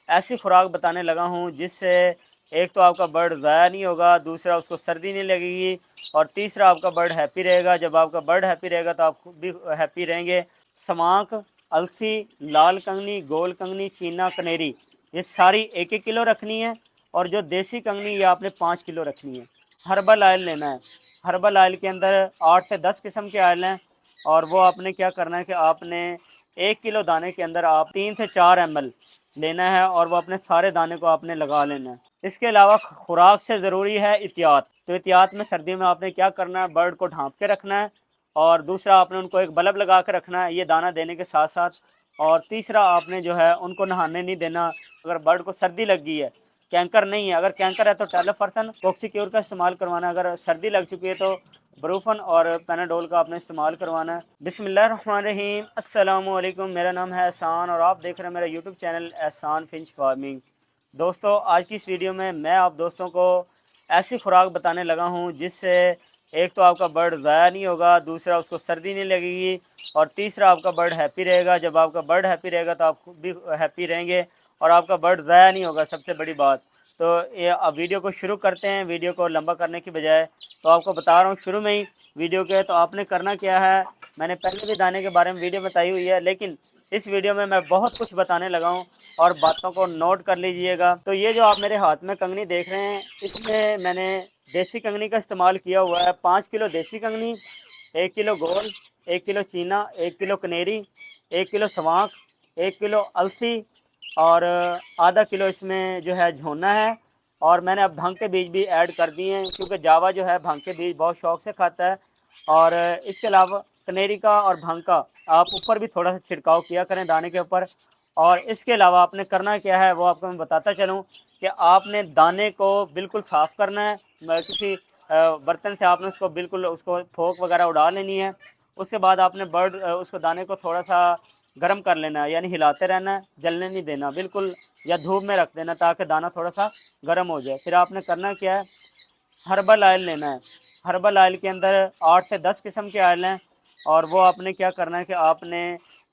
ऐसी खुराक बताने लगा हूँ जिससे एक तो आपका बर्ड ज़ाया नहीं होगा, दूसरा उसको सर्दी नहीं लगेगी, और तीसरा आपका बर्ड हैप्पी रहेगा। जब आपका बर्ड हैप्पी रहेगा तो आप खुद भी हैप्पी रहेंगे। समाक, अलसी, लाल कंगनी, गोल कंगनी, चीना, कनेरी, ये सारी 1-1 किलो रखनी है, और जो देसी कंगनी ये आपने 5 किलो रखनी है। हर्बल ऑयल लेना है। हर्बल ऑयल के अंदर 8 से 10 किस्म के ऑयल हैं, और वो आपने क्या करना है कि आपने 1 किलो दाने के अंदर आप 3 से 4 ml लेना है, और वो अपने सारे दाने को आपने लगा लेना है। इसके अलावा खुराक से ज़रूरी है एहतियात। तो एहतियात में सर्दियों में आपने क्या करना है, बर्ड को ढांप के रखना है, और दूसरा आपने उनको एक बल्ब लगा कर रखना है ये दाना देने के साथ साथ, और तीसरा आपने जो है उनको नहाने नहीं देना। अगर बर्ड को सर्दी लग गई है, कैंकर नहीं है, अगर कैंकर है तो टेलोफर्सन कॉक्सीक्योर का इस्तेमाल करवाना, अगर सर्दी लग चुकी है तो ब्रूफन और पेनाडोल का आपने इस्तेमाल करवाना है। बिस्मिल्लाहिर्रहमानिर्रहीम, अस्सलाम वालेकुम। मेरा नाम है एहसान और आप देख रहे हैं मेरा यूट्यूब चैनल एहसान फिंच फार्मिंग। दोस्तों, आज की इस वीडियो में मैं आप दोस्तों को ऐसी खुराक बताने लगा हूँ जिससे एक तो आपका बर्ड ज़ाया नहीं होगा, दूसरा उसको सर्दी नहीं लगेगी, और तीसरा आपका बर्ड हैप्पी रहेगा। जब आपका बर्ड हैप्पी रहेगा तो आप खुद भी हैप्पी रहेंगे, और आपका बर्ड ज़ाया नहीं होगा, सबसे बड़ी बात। तो ये अब वीडियो को शुरू करते हैं। वीडियो को लंबा करने की बजाय तो आपको बता रहा हूँ शुरू में ही वीडियो के, तो आपने करना क्या है, मैंने पहले भी दाने के बारे में वीडियो बताई हुई है, लेकिन इस वीडियो में मैं बहुत कुछ बताने लगा हूँ, और बातों को नोट कर लीजिएगा। तो ये जो आप मेरे हाथ में कंगनी देख रहे हैं, इसमें मैंने देसी कंगनी का इस्तेमाल किया हुआ है। 5 किलो देसी कंगनी, 1 किलो गोल, 1 किलो चीना, 1 किलो कनेरी, 1 किलो सवांक, 1 किलो अलसी, और आधा किलो इसमें जो है झोना है। और मैंने अब भांग के बीज भी ऐड कर दिए हैं, क्योंकि जावा जो है भांग के बीज बहुत शौक से खाता है। और इसके अलावा कनेरी का और भांग का आप ऊपर भी थोड़ा सा छिड़काव किया करें दाने के ऊपर। और इसके अलावा आपने करना क्या है वो आपको मैं बताता चलूँ कि आपने दाने को बिल्कुल साफ़ करना है। किसी बर्तन से आपने उसको बिल्कुल उसको फोक वगैरह उड़ा लेनी है। उसके बाद आपने उसको दाने को थोड़ा सा गर्म कर लेना है, यानी हिलाते रहना है, जलने नहीं देना बिल्कुल, या धूप में रख देना ताकि दाना थोड़ा सा गर्म हो जाए। फिर आपने करना क्या है, हर्बल ऑयल लेना है। हर्बल ऑयल के अंदर 8 से 10 किस्म के ऑयल हैं, और वो आपने क्या करना है कि आपने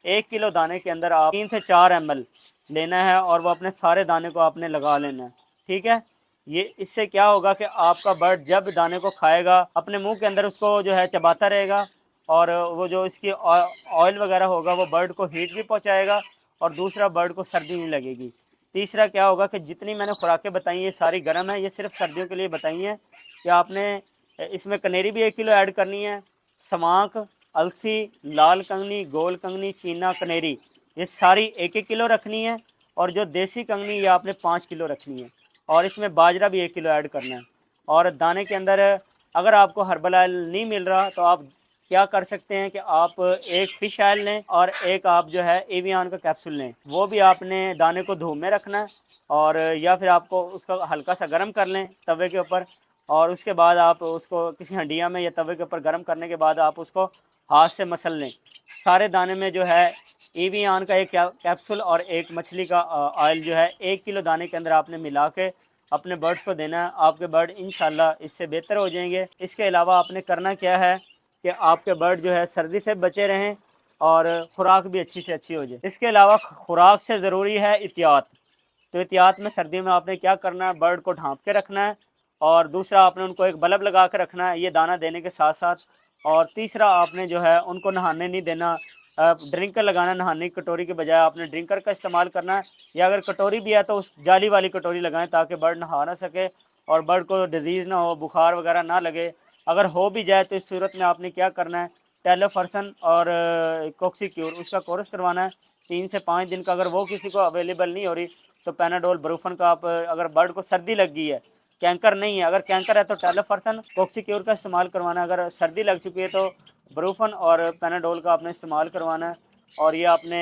1 किलो दाने के अंदर आप 3 से 4 ml लेना है, और वो अपने सारे दाने को आपने लगा लेना है। ठीक है, ये इससे क्या होगा कि आपका बर्ड जब दाने को खाएगा अपने मुंह के अंदर उसको जो है चबाता रहेगा, और वो जो इसकी ऑयल वगैरह होगा वो बर्ड को हीट भी पहुंचाएगा, और दूसरा बर्ड को सर्दी नहीं लगेगी। तीसरा क्या होगा कि जितनी मैंने खुराकें बताई ये सारी गर्म है, ये सिर्फ सर्दियों के लिए बताई हैं। कि आपने इसमें कनेरी भी 1 किलो ऐड करनी है, समाक, अलसी, लाल कंगनी, गोल कंगनी, चीना, कनेरी, ये सारी 1-1 किलो रखनी है, और जो देसी कंगनी ये आपने 5 किलो रखनी है, और इसमें बाजरा भी 1 किलो ऐड करना है। और दाने के अंदर अगर आपको हर्बल ऑयल नहीं मिल रहा तो आप क्या कर सकते हैं कि आप एक फ़िश ऑयल लें, और एक आप जो है एवियन का कैप्सूल लें, वो भी आपने दाने को धूप में रखना है, और या फिर आपको उसका हल्का सा गर्म कर लें तवे के ऊपर, और उसके बाद आप उसको किसी हंडिया में या तवे के ऊपर गर्म करने के बाद आप उसको हाथ से मसल लें। सारे दाने में जो है एवियन का एक कैप्सूल और एक मछली का ऑयल जो है 1 किलो दाने के अंदर आपने मिला के अपने बर्ड्स को देना है। आपके बर्ड इंशाल्लाह इससे बेहतर हो जाएंगे। इसके अलावा आपने करना क्या है कि आपके बर्ड जो है सर्दी से बचे रहें, और खुराक भी अच्छी से अच्छी हो जाए। इसके अलावा खुराक से ज़रूरी है एहतियात। तो एहतियात में सर्दियों में आपने क्या करना है, बर्ड को ढांप के रखना है, और दूसरा आपने उनको एक बल्ब लगा कर रखना है ये दाना देने के साथ साथ, और तीसरा आपने जो है उनको नहाने नहीं देना। ड्रिंकर लगाना, नहाने की कटोरी के बजाय आपने ड्रिंकर का इस्तेमाल करना है, या अगर कटोरी भी है तो उस जाली वाली कटोरी लगाएं ताकि बर्ड नहा ना सके, और बर्ड को डिजीज़ ना हो, बुखार वगैरह ना लगे। अगर हो भी जाए तो इस सूरत में आपने क्या करना है, टेलोफर्सन और कॉक्सीक्योर उसका कोर्स करवाना है 3 से 5 दिन का। अगर वो किसी को अवेलेबल नहीं हो रही तो पेनाडोल ब्रूफन का आप अगर बर्ड को सर्दी लग गई है, कैंकर नहीं है, अगर कैंकर है तो टेलोफर्सन कॉक्सीक्योर का इस्तेमाल करवाना है। अगर सर्दी लग चुकी है तो ब्रूफन और पेनाडोल का आपने इस्तेमाल करवाना है। और ये आपने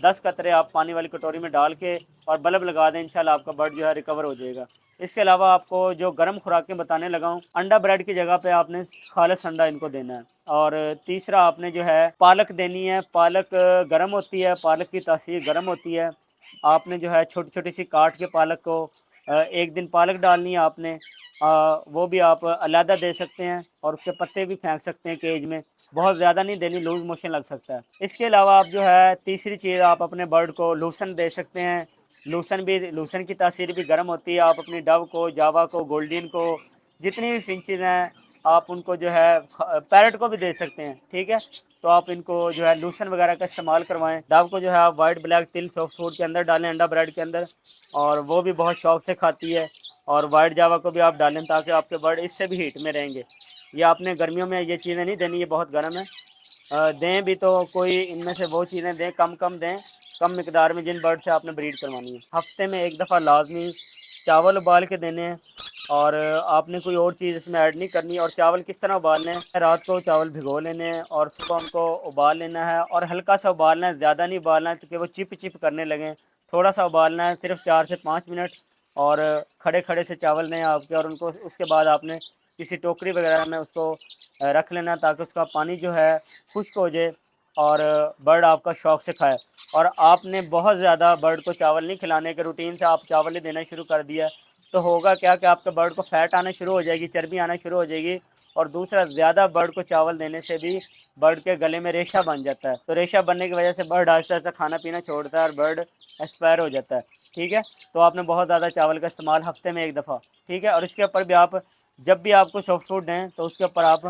10 कतरे आप पानी वाली कटोरी में डाल के और बल्ब लगा दें, इंशाल्लाह आपका बर्ड जो है रिकवर हो जाएगा। इसके अलावा आपको जो गर्म खुराकें बताने लगा हूँ, अंडा ब्रेड की जगह पे आपने खालिस अंडा इनको देना है। और तीसरा आपने जो है पालक देनी है। पालक गर्म होती है, पालक की तासीर गर्म होती है। आपने जो है छोटी छोटी सी काट के पालक को एक दिन पालक डालनी है आपने। वो भी आप अलहदा दे सकते हैं, और उसके पत्ते भी फेंक सकते हैं केज में, बहुत ज़्यादा नहीं देनी, लूज मोशन लग सकता है। इसके अलावा आप जो है तीसरी चीज़ आप अपने बर्ड को लूसन दे सकते हैं, लूसन की तासीर भी गर्म होती है। आप अपनी डव को, जावा को, गोल्डन को, जितनी भी फिंचेज हैं आप उनको जो है पैरट को भी दे सकते हैं, ठीक है। तो आप इनको जो है लूसन वगैरह का इस्तेमाल करवाएं। डव को जो है आप वाइट ब्लैक तिल सॉफ्ट फूड के अंदर डालें, अंडा ब्रेड के अंदर, और वो भी बहुत शौक से खाती है। और वाइट जावा को भी आप डालें ताकि आपके बर्ड इससे भी हीट में रहेंगे। ये आपने गर्मियों में ये चीज़ें नहीं देनी, ये बहुत गर्म है। दें भी तो कोई इनमें से वो चीज़ें दें, कम कम दें, कम मिकदार में जिन बर्ड से आपने ब्रीड करवानी है। हफ्ते में एक दफ़ा लाजमी चावल उबाल के देने हैं, और आपने कोई और चीज़ इसमें ऐड नहीं करनी। और चावल किस तरह उबालने हैं, रात को चावल भिगो लेने हैं और सुबह उनको उबाल लेना है, और हल्का सा उबालना है, ज़्यादा नहीं उबालना है क्योंकि वो चिप चिप करने लगें। थोड़ा सा उबालना है, सिर्फ 4 से 5 मिनट, और खड़े खड़े से चावल लें आपके, और उनको उसके बाद आपने किसी टोकरी वगैरह में उसको रख लेना ताकि उसका पानी जो है खुश्क हो जाए और बर्ड आपका शौक से खाए। और आपने बहुत ज़्यादा बर्ड को चावल नहीं खिलाने के, रूटीन से आप चावल ही देना शुरू कर दिया तो होगा क्या कि आपके बर्ड को फैट आना शुरू हो जाएगी, चर्बी आना शुरू हो जाएगी। और दूसरा, ज़्यादा बर्ड को चावल देने से भी बर्ड के गले में रेशा बन जाता है, तो रेशा बनने की वजह से बर्ड आहिस्ता आहिस्ता खाना पीना छोड़ता है और बर्ड एक्सपायर हो जाता है, ठीक है। तो आपने बहुत ज़्यादा चावल का इस्तेमाल हफ्ते में एक दफ़ा, ठीक है। और इसके ऊपर भी आप जब भी आपको सॉफ्ट फूड दें तो उसके ऊपर आप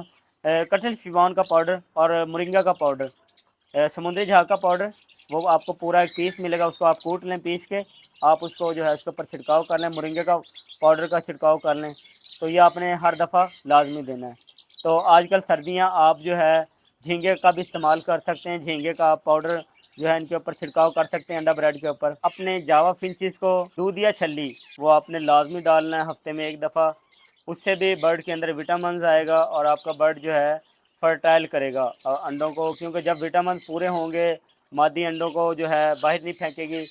कटल फिवान का पाउडर और मोरिंगा का पाउडर, समुद्री झाग का पाउडर, वो आपको पूरा एक पीस मिलेगा, उसको आप कूट लें, पीस के आप उसको जो है उसके ऊपर छिड़काव कर लें, मोरिंगे का पाउडर का छिड़काव कर लें। तो ये आपने हर दफ़ा लाजमी देना है। तो आजकल सर्दियाँ, आप जो है झींगे का भी इस्तेमाल कर सकते हैं, झींगे का पाउडर जो है इनके ऊपर छिड़काव कर सकते हैं अंडा ब्रेड के ऊपर। अपने जावा फिंचिस को दूध या छल्ली वो आपने लाजमी डालना है हफ्ते में एक दफ़ा, उससे भी बर्ड के अंदर विटामिन आएगा और आपका बर्ड जो है फर्टाइल करेगा अंडों को, क्योंकि जब विटामिन पूरे होंगे मादी अंडों को जो है बाहर नहीं फेंकेगी।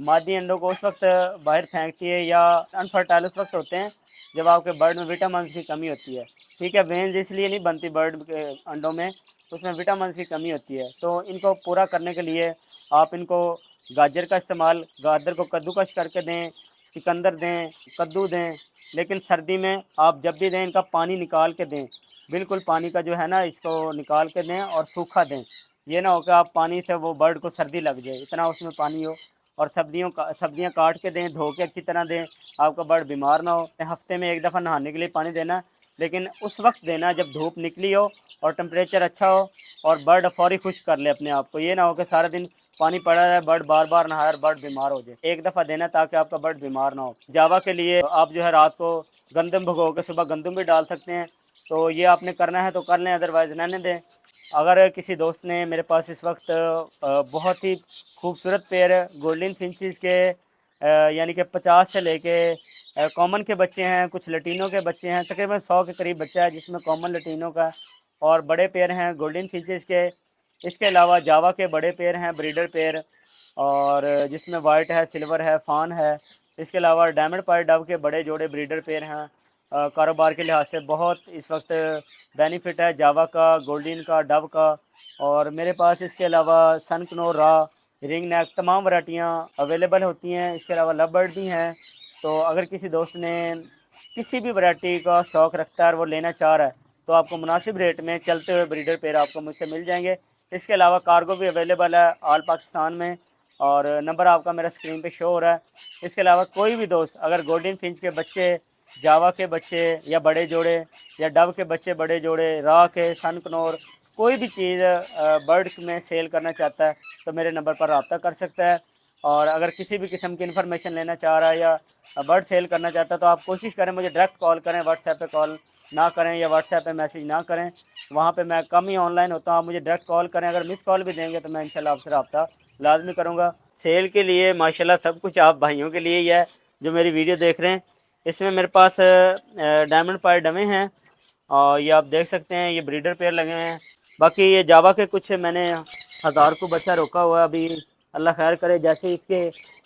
मादी अंडों को उस वक्त बाहर फेंकती है या अनफर्टाइल उस वक्त होते हैं जब आपके बर्ड में विटामिन की कमी होती है, ठीक है। वेंस इसलिए नहीं बनती बर्ड के अंडों में, उसमें विटामिन की कमी होती है। तो इनको पूरा करने के लिए आप इनको गाजर का इस्तेमाल, गाजर को कद्दूकश करके दें, चुकंदर दें, कद्दू दें, लेकिन सर्दी में आप जब भी दें इनका पानी निकाल के दें, बिल्कुल पानी का जो है ना इसको निकाल के दें और सूखा दें। ये ना हो कि आप पानी से वो बर्ड को सर्दी लग जाए, इतना उसमें पानी हो। और सब्जियां काट के दें, धो के अच्छी तरह दें, आपका बर्ड बीमार ना हो। हफ्ते में एक दफ़ा नहाने के लिए पानी देना, लेकिन उस वक्त देना जब धूप निकली हो और टेम्परेचर अच्छा हो और बर्ड फौरी खुश कर ले अपने आप को। ये ना हो कि सारा दिन पानी पड़ा है, बर्ड बार बार नहाए और बर्ड बीमार हो जाए। एक दफ़ा देना ताकि आपका बर्ड बीमार ना हो। जावा के लिए आप जो है रात को गंदम भिगो के सुबह गंदम भी डाल सकते हैं। तो ये आपने करना है तो कर लें, अदरवाइज़ रहने दें। अगर किसी दोस्त ने मेरे पास इस वक्त बहुत ही खूबसूरत पेयर गोल्डन फिंचेस के यानी कि 50 से लेके कॉमन के बच्चे हैं, कुछ लटीनों के बच्चे हैं, तकरीबन 100 के करीब बच्चा है जिसमें कॉमन लटीनों का, और बड़े पेयर हैं गोल्डन फिंचेस के। इसके अलावा जावा के बड़े पेयर हैं, ब्रीडर पेयर, और जिसमें वाइट है, सिल्वर है, फान है। इसके अलावा डायमंड पाई डव के बड़े जोड़े ब्रीडर पेयर हैं। कारोबार के लिहाज से बहुत इस वक्त बेनिफिट है जावा का, गोल्डन का, डव का। और मेरे पास इसके अलावा सनकनोर, रा, रिंग नेक तमाम वैरायटियाँ अवेलेबल होती हैं। इसके अलावा लव बर्ड भी हैं। तो अगर किसी दोस्त ने किसी भी वैरायटी का शौक़ रखता है और वो लेना चाह रहा है तो आपको मुनासिब रेट में चलते हुए ब्रीडर पेयर आपको मुझसे मिल जाएंगे। इसके अलावा कार्गो भी अवेलेबल है ऑल पाकिस्तान में, और नंबर आपका मेरा स्क्रीन पे शो हो रहा है। इसके अलावा कोई भी दोस्त अगर गोल्डन फिंच के बच्चे, जावा के बच्चे या बड़े जोड़े, या डव के बच्चे बड़े जोड़े, रा के, सनकनोर, कोई भी चीज़ बर्ड में सेल करना चाहता है तो मेरे नंबर पर रब्ता कर सकता है। और अगर किसी भी किस्म की इन्फॉर्मेशन लेना चाह रहा है या बर्ड सेल करना चाहता है तो आप कोशिश करें मुझे डायरेक्ट कॉल करें, व्हाट्सएप पे कॉल ना करें या व्हाट्सएप पे मैसेज ना करें, वहाँ पे मैं कम ही ऑनलाइन होता हूँ। आप मुझे डायरेक्ट कॉल करें, अगर मिस कॉल भी देंगे तो मैं इंशाल्लाह आपसे रब्ता लाजमी करूँगा। सेल के लिए माशाल्लाह सब कुछ आप भाइयों के लिए ही है जो मेरी वीडियो देख रहे हैं। इसमें मेरे पास डायमंड पाई डमे हैं और ये आप देख सकते हैं, ये ब्रीडर पेयर लगे हुए हैं। बाकी ये जावा के कुछ मैंने 1000 को बच्चा रोका हुआ है अभी, अल्लाह खैर करे जैसे इसके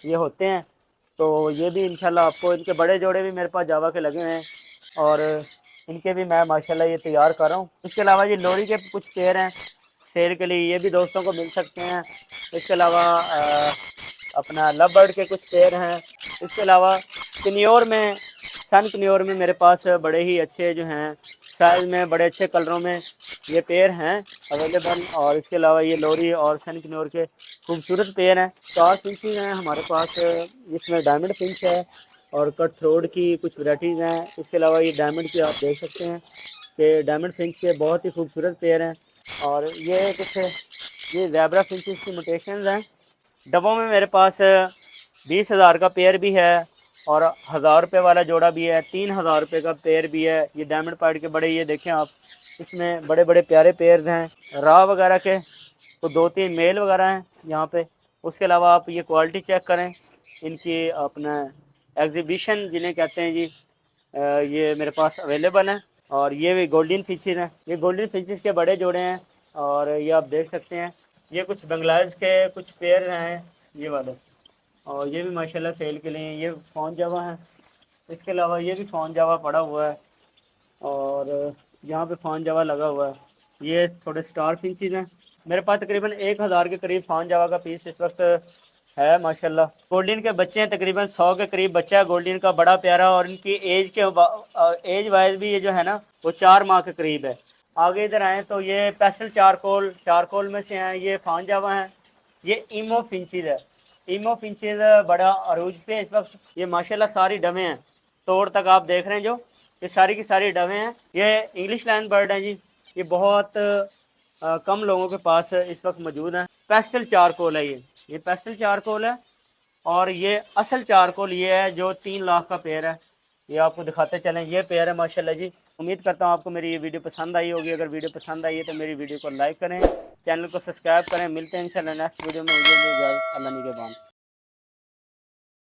ये होते हैं तो ये भी इंशाल्लाह आपको, इनके बड़े जोड़े भी मेरे पास जावा के लगे हुए हैं और इनके भी मैं माशाल्लाह ये तैयार कर रहा हूँ। इसके अलावा ये लोरी के कुछ पेयर हैं सेल के लिए, ये भी दोस्तों को मिल सकते हैं। इसके अलावा अपना लव बर्ड के कुछ पेयर हैं। इसके अलावा कन्योर में, सन कन्योर में मेरे पास बड़े ही अच्छे जो हैं साइज़ में, बड़े अच्छे कलरों में ये पेयर हैं अवेलेबल। और इसके अलावा ये लोरी और सन कन्योर के खूबसूरत पेयर हैं। 4 फिंचेस हैं हमारे पास, इसमें डायमंड फिंच है और कट थ्रोट की कुछ वैराइटीज़ हैं। इसके अलावा ये डायमंड की आप देख सकते हैं कि डायमंड फिंच के बहुत ही खूबसूरत पेयर हैं। और ये कुछ ये ज़ेब्रा फिंचेस की म्यूटेशंस हैं। डब्बों में मेरे पास 20,000 का पेयर भी है और 1,000 रुपये वाला जोड़ा भी है, 3,000 रुपये का पेयर भी है। ये डायमंड पार्ट के बड़े, ये देखें आप, इसमें बड़े बड़े प्यारे पेयर हैं रा वगैरह के, तो 2-3 मेल वगैरह हैं यहाँ पे। उसके अलावा आप ये क्वालिटी चेक करें इनकी, अपना एग्जीबिशन जिन्हें कहते हैं जी, ये मेरे पास अवेलेबल हैं। और ये भी गोल्डन फिंचेस हैं, ये गोल्डन फिंचेस के बड़े जोड़े हैं। और ये आप देख सकते हैं, ये कुछ बांग्लादेश के कुछ पेयर हैं ये वाले, और ये भी माशाल्लाह सेल के लिए हैं। ये फ़ोन जावा है, इसके अलावा ये भी फ़ोन जावा पड़ा हुआ है और यहाँ पे फ़ोन जावा लगा हुआ है। ये थोड़े स्टार फिंचेस हैं। मेरे पास तकरीबन 1,000 के करीब फ़ोन जावा का पीस इस वक्त है माशाल्लाह। गोल्डन के बच्चे हैं, तकरीबन 100 के करीब बच्चा है गोल्डन का, बड़ा प्यारा। और इनकी एज वाइज भी ये जो है ना वो 4 माह के करीब है। आगे इधर आए तो ये पेस्टल चारकोल, चारकोल में से हैं, ये फ़ोन जावा हैं। ये ईमो फिंचेस है, ईमो फिंचेस बड़ा अरूज पे इस वक्त। ये माशाल्लाह सारी डवे हैं, तोड़ तक आप देख रहे हैं जो, ये सारी की सारी डवे हैं। ये इंग्लिश लैंड बर्ड हैं जी, ये बहुत कम लोगों के पास इस वक्त मौजूद हैं। पेस्टल चारकोल है ये पेस्टल चारकोल है। और ये असल चारकोल ये है जो 3 लाख का पेयर है। ये आपको दिखाते चलें, ये पेयर है माशाल्लाह जी। उम्मीद करता हूँ आपको मेरी ये वीडियो पसंद आई होगी। अगर वीडियो पसंद आई है तो मेरी वीडियो को लाइक करें, चैनल को सब्सक्राइब करें। मिलते हैं इंशाल्लाह नेक्स्ट वीडियो में। अल्लाह निगहबान।